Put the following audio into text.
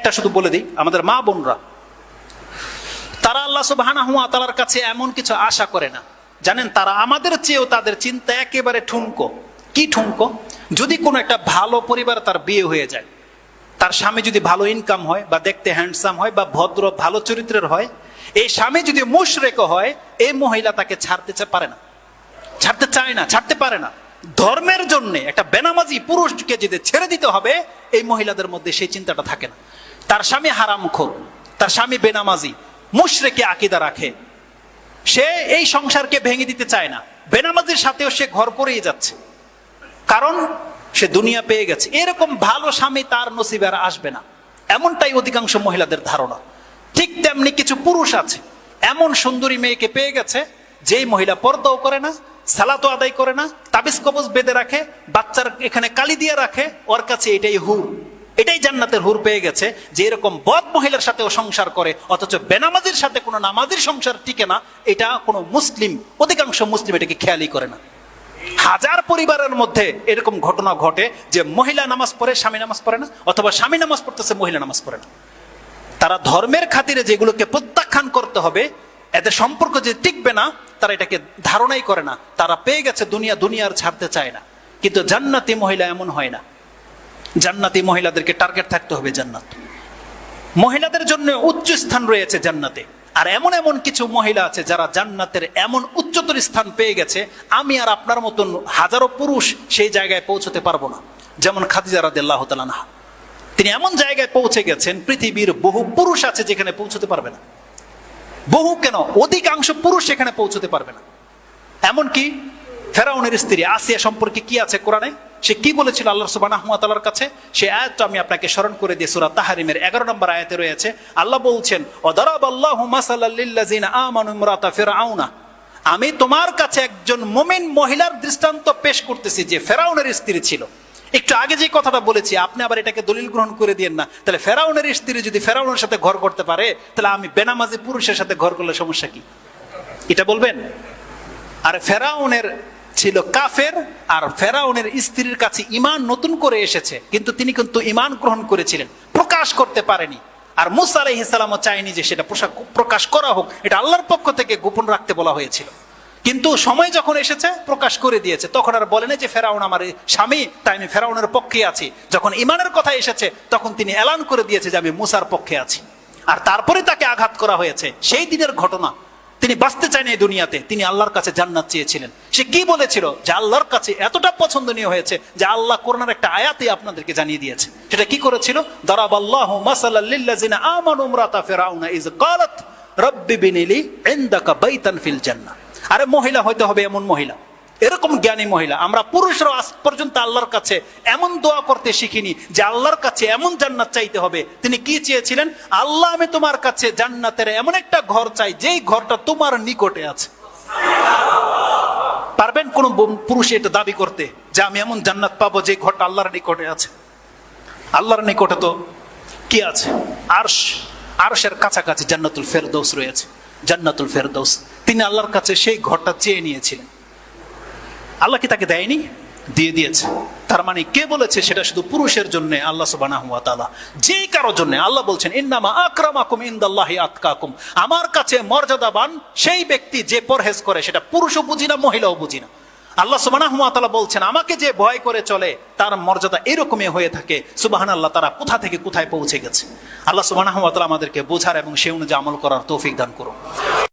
একটা শুধু বলে দিই, আমাদের মা বোনরা তারা আল্লাহ সুবহানাহু ওয়া তাআলার কাছে এমন কিছু আশা করে না, জানেন? তারা আমাদের চেয়েও তাদের চিন্তা একেবারে ঠুনকো। কি ঠুনকো? যদি কোনো একটা ভালো পরিবারে তার বিয়ে হয়ে যায়, তার স্বামী যদি ভালো ইনকাম হয় বা দেখতে হ্যান্ডসাম হয় বা ভদ্র ভালো চরিত্রের হয়, এই স্বামী যদি মুশরিক হয়, এই মহিলা তাকে ছাড়তে পারে না, ছাড়তে চায় না, ছাড়তে পারে না। ধর্মের জন্য একটা বেনামাজি পুরুষকে যদি ছেড়ে দিতে হবে, এই মহিলাদের মধ্যে সেই চিন্তাটা থাকে না। তার স্বামী হারামখোর, তার স্বামী বেনামাজি, মুশরিকি আকীদা রাখে, সে এই সংসারকে ভেঙে দিতে চায় না। বেনামাজির সাথেও সে ঘর করেই যাচ্ছে, কারণ সে দুনিয়া পেয়ে গেছে। এরকম ভালো স্বামী তার নসিবে আর আসবে না, এমনটাই অধিকাংশ মহিলাদের ধারণা। ঠিক তেমনি কিছু পুরুষ আছে, এমন সুন্দরী মেয়েকে পেয়ে গেছে যেই মহিলা পর্দাও করে না, সালাতও আদায় করে না, তাবিজ কবজ বেঁধে রাখে, বাচ্চার এখানে কালি দিয়ে রাখে, ওর কাছে এটাই হুর, এটাই জান্নাতের হুর পেয়ে গেছে। যে এরকম বদ মহিলার সাথেও সংসার করে, অথচ বেনামাজির সাথে কোনো নামাজির সংসার টিকে না, এটা কোনো মুসলিম, অধিকাংশ মুসলিম এটাকে খেয়ালই করে না। হাজার পরিবারের মধ্যে এরকম ঘটনা ঘটে যে মহিলা নামাজ পড়ে, স্বামী নামাজ পড়ে না, অথবা স্বামী নামাজ পড়তেছে, মহিলা নামাজ পড়ে না। তারা ধর্মের খাতিরে যেগুলোকে প্রত্যাখ্যান করতে হবে, এদের সম্পর্ক যে টিকবে না, তারা এটাকে ধারণাই করে না। তারা পেয়ে গেছে দুনিয়া, দুনিয়ার ছাড়তে চায় না। কিন্তু জান্নাতি মহিলা এমন হয় না। জান্নাতি মহিলাদেরকে টার্গেট থাকতে হবে জান্নাত। মহিলাদের জন্য উচ্চ স্থান রয়েছে জান্নাতে। আর এমন এমন কিছু মহিলা আছে যারা জান্নাতের এমন উচ্চতর স্থান পেয়ে গেছে, আমি আর আপনার মতন হাজারো পুরুষ সেই জায়গায় পৌঁছতে পারবো না। যেমন খাদিজা রাদিয়াল্লাহু তাআলা আনহা, তিনি এমন জায়গায় পৌঁছে গেছেন, পৃথিবীর বহু পুরুষ আছে যেখানে পৌঁছতে পারবে না। বহু কেন, অধিকাংশ পুরুষ সেখানে পৌঁছতে পারবে না। এমনকি ফেরাউনের স্ত্রী আসিয়া সম্পর্কে কি আছে কোরআনে? সে কি বলেছিল আল্লাহ সুবহানাহু ওয়া তাআলার কাছে? সে আয়াতটা আমি আপনাকে স্মরণ করে দিয়ে, সূরা তাহরিমের 11 নম্বর আয়াতে রয়েছে। আল্লাহ বলছেন, ওয়াদারাবাল্লাহু মাসালাল লিল্লাযিনা আমানু ইমরাতা ফিরআউনা, আমি তোমার কাছে একজন মুমিন মহিলার দৃষ্টান্ত পেশ করতেছি যে ফেরাউনের স্ত্রী ছিল। একটু আগে যে কথাটা বলেছি, আপনি আবার এটাকে দলিল গ্রহণ করে দিয়েন না। তাহলে ফেরাউনের স্ত্রী যদি ফেরাউনের সাথে ঘর করতে পারে, তাহলে আমি বেনামাজি পুরুষের সাথে ঘর করলে সমস্যা কি? এটা বলবেন? আর ফেরাউনের ছিল কাফের, আর ফেরাউনের স্ত্রীর কাছে ঈমান নতুন করে এসেছে, কিন্তু তিনি কিন্তু ঈমান গ্রহণ করেছিলেন, প্রকাশ করতে পারেনি। আর মুসা আলাইহিস সালামও চায়নি যে সেটা প্রকাশ করা হোক, এটা আল্লাহর পক্ষ থেকে গোপন রাখতে বলা হয়েছিল। কিন্তু সময় যখন এসেছে প্রকাশ করে দিয়েছে। তখন আর বলেনি যে ফেরাউন আমার স্বামী, তাই আমি ফেরাউনের পক্ষে আছি। যখন ঈমানের কথা এসেছে, তখন তিনি এলান করে দিয়েছে যে আমি মুসার পক্ষে আছি। আর তারপরে তাকে আঘাত করা হয়েছে। সেই দিনের ঘটনা, তিনি বাঁচতে চাইনি এই দুনিয়াতে, তিনি আল্লাহর কাছে জান্নাত চেয়েছিলেন। সে কি বলেছিল? যে আল্লাহর কাছে এতটা পছন্দনীয় হয়েছে যে আল্লাহ কোরআনের একটা আয়াতে আপনাদেরকে জানিয়ে দিয়েছে। সেটা কি করেছিল? দারাবাল্লাহু মাসালাল লিল্লাযিনা আমানু ইমরাতা ফিরআউনা ইয ক্বালাত রাব্বি বিনিলি ইনদাকা বাইতান ফিল জান্নাহ। আরে মহিলা হইতে হবে এমন মহিলা, এরকম জ্ঞানী মহিলা। আমরা পুরুষরা আজ পর্যন্ত আল্লাহর কাছে এমন দোয়া করতে শিখিনি যে আল্লাহর কাছে এমন জান্নাত চাইতে হবে। তিনি কি চেয়েছিলেন? আল্লাহ, আমি তোমার কাছে জান্নাতের এমন একটা ঘর চাই যেই ঘরটা তোমার নিকটে আছে। পারবেন কোন পুরুষ এটা দাবি করতে যে আমি এমন জান্নাত পাবো যে ঘরটা আল্লাহর নিকটে আছে? আল্লাহর নিকটে তো কি আছে? আরশের কাছাকাছি জান্নাতুল ফেরদৌস রয়েছে, জান্নাতুল ফেরদৌস। তিনি আল্লাহর কাছে সেই ঘরটা চেয়ে নিয়েছিলেন। আল্লাহ কি তাকে দেয়নি? দিয়ে দিয়েছে। তার মানে কে বলেছে সেটা শুধু পুরুষের জন্য? আল্লাহ সুবহানাহু ওয়া তাআলা। যে কারোর জন্য আল্লাহ বলছেন, ইন্নামা আকরামাকুম ইনদাল্লাহি আতকাকুম, আমার কাছে মর্যাদাবান সেই ব্যক্তি যে পরহেজ করে। সেটা পুরুষও বুঝি না, মহিলাও বুঝি না। আল্লাহ সুবহানাহু ওয়া তাআলা বলছেন, আমাকে যে ভয় করে চলে তার মর্যাদা এরকমই হয়ে থাকে। সুবহানাল্লাহ, তারা কোথা থেকে কোথায় পৌঁছে গেছে। আল্লাহ সুবহানাহু ওয়া তাআলা আমাদেরকে বোঝার এবং সেই অনুযায়ী আমল করার তৌফিক দান করুন।